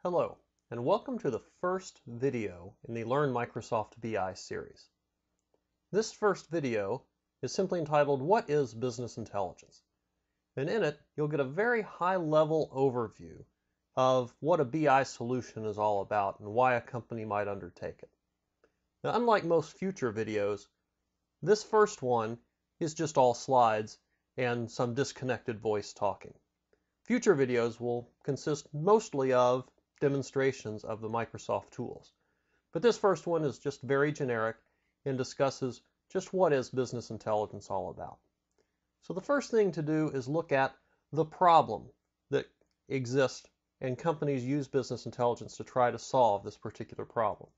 Hello, and welcome to the first video in the Learn Microsoft BI series. This first video is simply entitled, What is Business Intelligence? And in it, you'll get a very high-level overview of what a BI solution is all about and why a company might undertake it. Now, unlike most future videos, this first one is just all slides and some disconnected voice talking. Future videos will consist mostly of demonstrations of the Microsoft tools. But this first one is just very generic and discusses just what is business intelligence all about. So the first thing to do is look at the problem that exists, and companies use business intelligence to try to solve this particular problem.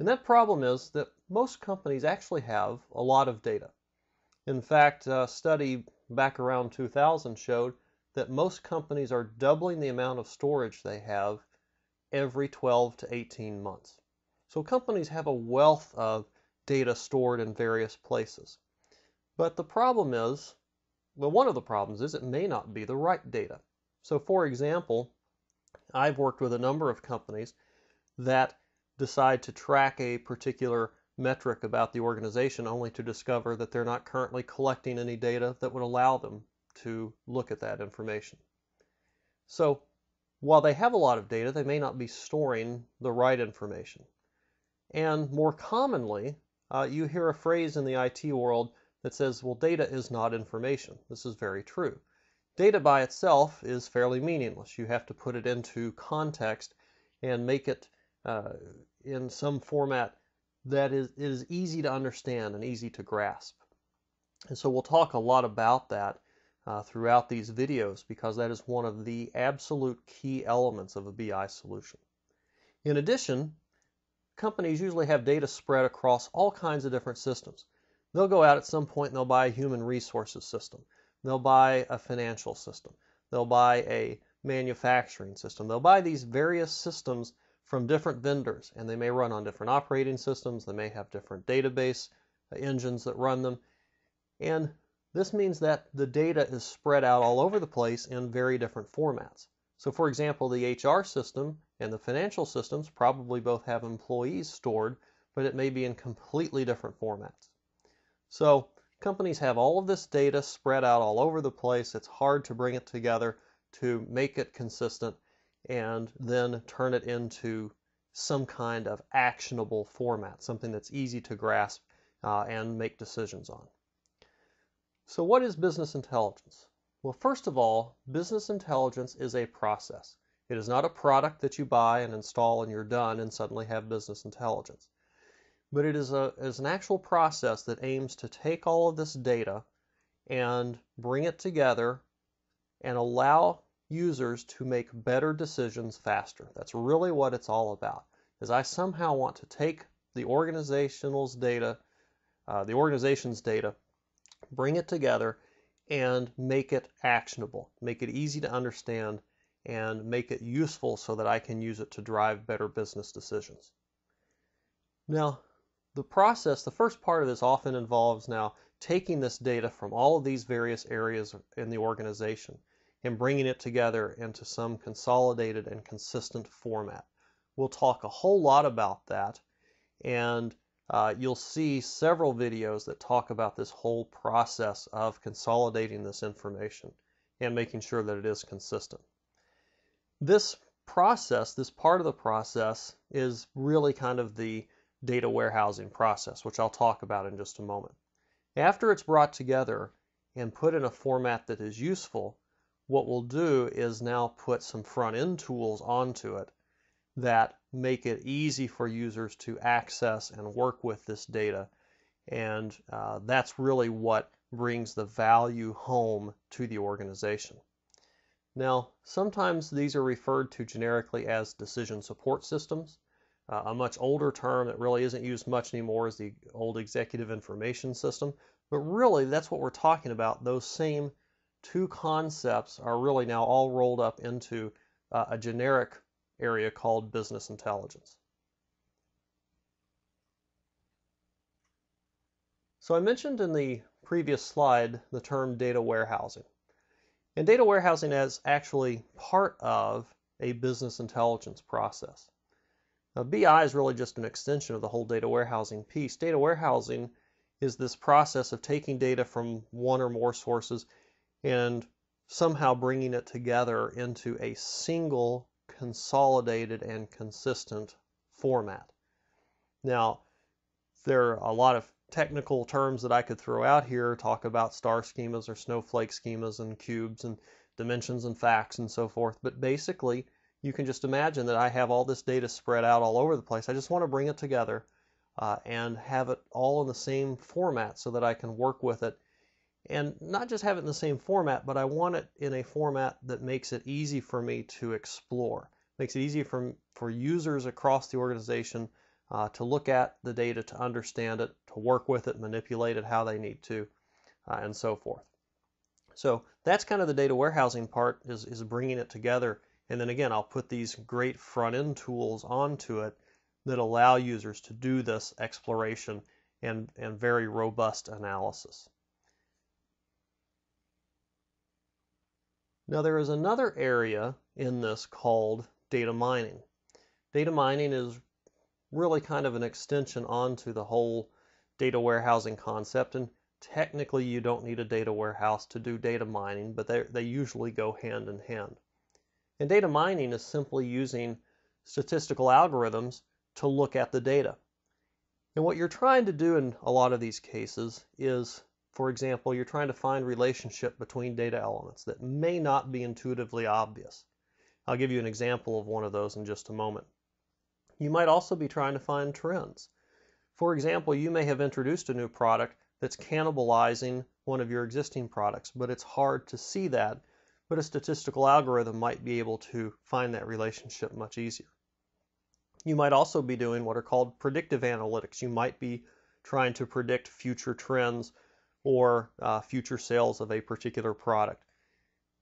And that problem is that most companies actually have a lot of data. In fact, a study back around 2000 showed that most companies are doubling the amount of storage they have every 12 to 18 months. So companies have a wealth of data stored in various places. But the problem is, well, one of the problems is it may not be the right data. So for example, I've worked with a number of companies that decide to track a particular metric about the organization only to discover that they're not currently collecting any data that would allow them to look at that information. So while they have a lot of data, they may not be storing the right information. And more commonly, you hear a phrase in the IT world that says, well, data is not information. This is very true. Data by itself is fairly meaningless. You have to put it into context and make it in some format that is easy to understand and easy to grasp. And so we'll talk a lot about that throughout these videos, because that is one of the absolute key elements of a BI solution. In addition, companies usually have data spread across all kinds of different systems. They'll go out at some point and they'll buy a human resources system. They'll buy a financial system. They'll buy a manufacturing system. They'll buy these various systems from different vendors, and they may run on different operating systems. They may have different database engines that run them. And this means that the data is spread out all over the place in very different formats. So for example, the HR system and the financial systems probably both have employees stored, but it may be in completely different formats. So companies have all of this data spread out all over the place. It's hard to bring it together to make it consistent and then turn it into some kind of actionable format, something that's easy to grasp and make decisions on. So what is business intelligence? Well, first of all, business intelligence is a process. It is not a product that you buy and install and you're done and suddenly have business intelligence. But it is an actual process that aims to take all of this data and bring it together and allow users to make better decisions faster. That's really what it's all about, is I somehow want to take the organization's data, bring it together and make it actionable, make it easy to understand, and make it useful so that I can use it to drive better business decisions. Now, the first part of this often involves now taking this data from all of these various areas in the organization and bringing it together into some consolidated and consistent format. We'll talk a whole lot about that, and you'll see several videos that talk about this whole process of consolidating this information and making sure that it is consistent. This process, this part of the process, is really kind of the data warehousing process, which I'll talk about in just a moment. After it's brought together and put in a format that is useful, what we'll do is now put some front-end tools onto it that make it easy for users to access and work with this data. And that's really what brings the value home to the organization. Now, sometimes these are referred to generically as decision support systems. A much older term that really isn't used much anymore is the old executive information system. But really, that's what we're talking about. Those same two concepts are really now all rolled up into a generic area called business intelligence. So I mentioned in the previous slide the term data warehousing. And data warehousing is actually part of a business intelligence process. Now, BI is really just an extension of the whole data warehousing piece. Data warehousing is this process of taking data from one or more sources and somehow bringing it together into a single, consolidated, and consistent format. Now, there are a lot of technical terms that I could throw out here, talk about star schemas or snowflake schemas and cubes and dimensions and facts and so forth, but basically you can just imagine that I have all this data spread out all over the place. I just want to bring it together and have it all in the same format so that I can work with it. And not just have it in the same format, but I want it in a format that makes it easy for me to explore, makes it easy for users across the organization to look at the data, to understand it, to work with it, manipulate it how they need to, and so forth. So that's kind of the data warehousing part, is bringing it together. And then again, I'll put these great front-end tools onto it that allow users to do this exploration and very robust analysis. Now there is another area in this called data mining. Data mining is really kind of an extension onto the whole data warehousing concept, and technically you don't need a data warehouse to do data mining, but they usually go hand in hand. And data mining is simply using statistical algorithms to look at the data. And what you're trying to do in a lot of these cases is, for example, you're trying to find relationship between data elements that may not be intuitively obvious. I'll give you an example of one of those in just a moment. You might also be trying to find trends. For example, you may have introduced a new product that's cannibalizing one of your existing products, but it's hard to see that, but a statistical algorithm might be able to find that relationship much easier. You might also be doing what are called predictive analytics. You might be trying to predict future trends or future sales of a particular product.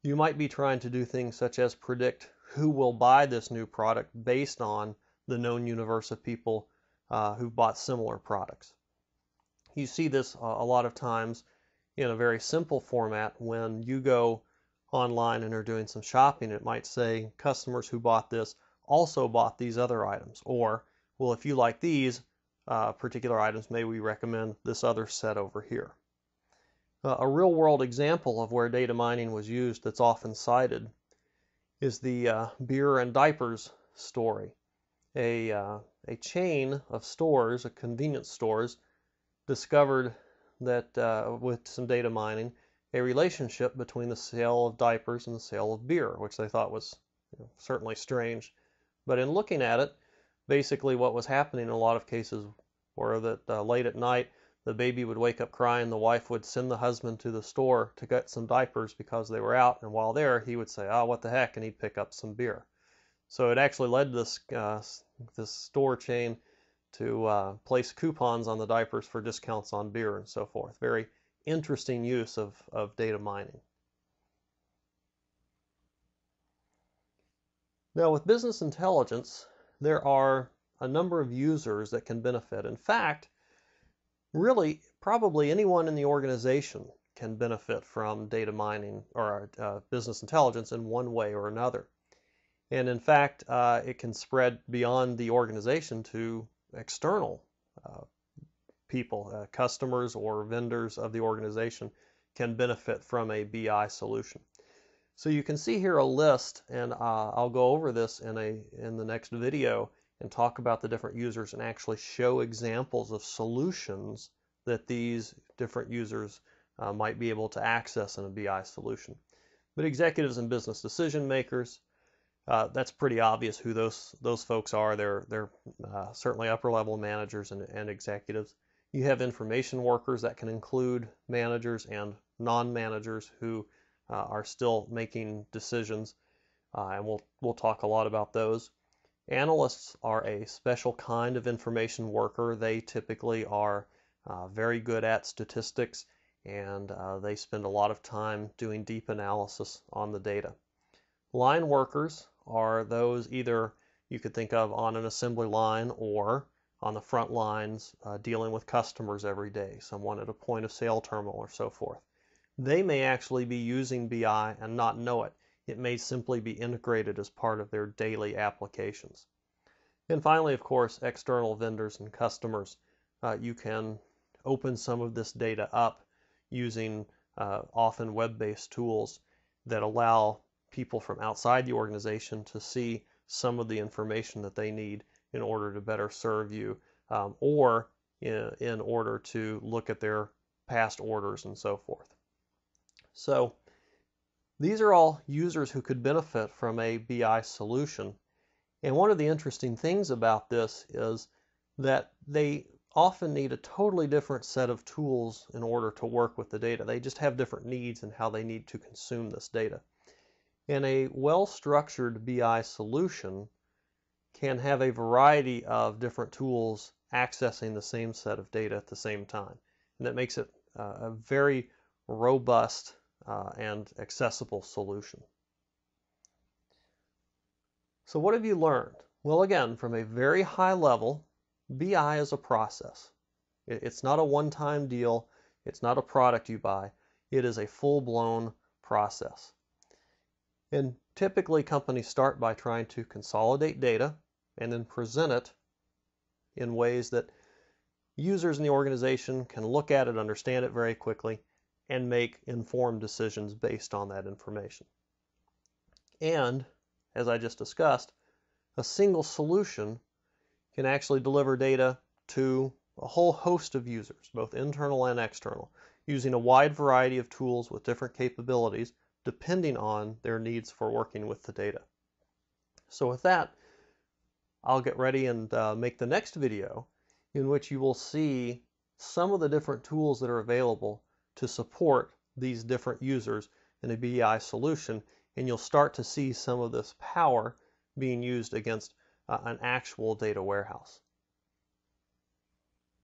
You might be trying to do things such as predict who will buy this new product based on the known universe of people who've bought similar products. You see this a lot of times in a very simple format. When you go online and are doing some shopping, it might say customers who bought this also bought these other items, or, well, if you like these particular items, may we recommend this other set over here. A real-world example of where data mining was used that's often cited is the beer and diapers story. A chain of stores, a convenience stores, discovered that with some data mining, a relationship between the sale of diapers and the sale of beer, which they thought was certainly strange. But in looking at it, basically what was happening in a lot of cases were that late at night, the baby would wake up crying, the wife would send the husband to the store to get some diapers because they were out, and while there, he would say, "Oh, what the heck," and he'd pick up some beer. So it actually led this store chain to place coupons on the diapers for discounts on beer and so forth. Very interesting use of data mining. Now with business intelligence, there are a number of users that can benefit. In fact, really, probably anyone in the organization can benefit from data mining or business intelligence in one way or another. And in fact, it can spread beyond the organization to external people, customers or vendors of the organization can benefit from a BI solution. So you can see here a list, and I'll go over this in the next video and talk about the different users and actually show examples of solutions that these different users might be able to access in a BI solution. But executives and business decision makers, that's pretty obvious who those folks are. They're certainly upper level managers and executives. You have information workers that can include managers and non-managers who are still making decisions, and we'll talk a lot about those. Analysts are a special kind of information worker. They typically are very good at statistics, and they spend a lot of time doing deep analysis on the data. Line workers are those either you could think of on an assembly line or on the front lines dealing with customers every day, someone at a point of sale terminal or so forth. They may actually be using BI and not know it. It may simply be integrated as part of their daily applications. And finally, of course, external vendors and customers. You can open some of this data up using often web-based tools that allow people from outside the organization to see some of the information that they need in order to better serve you, or in order to look at their past orders and so forth. So these are all users who could benefit from a BI solution. And one of the interesting things about this is that they often need a totally different set of tools in order to work with the data. They just have different needs in how they need to consume this data. And a well-structured BI solution can have a variety of different tools accessing the same set of data at the same time. And that makes it a very robust and accessible solution. So what have you learned? Well, again, from a very high level, BI is a process. It's not a one-time deal. It's not a product you buy. It is a full-blown process. And typically companies start by trying to consolidate data and then present it in ways that users in the organization can look at it, understand it very quickly, and make informed decisions based on that information. And, as I just discussed, a single solution can actually deliver data to a whole host of users, both internal and external, using a wide variety of tools with different capabilities depending on their needs for working with the data. So with that, I'll get ready and make the next video in which you will see some of the different tools that are available to support these different users in a BI solution, and you'll start to see some of this power being used against an actual data warehouse.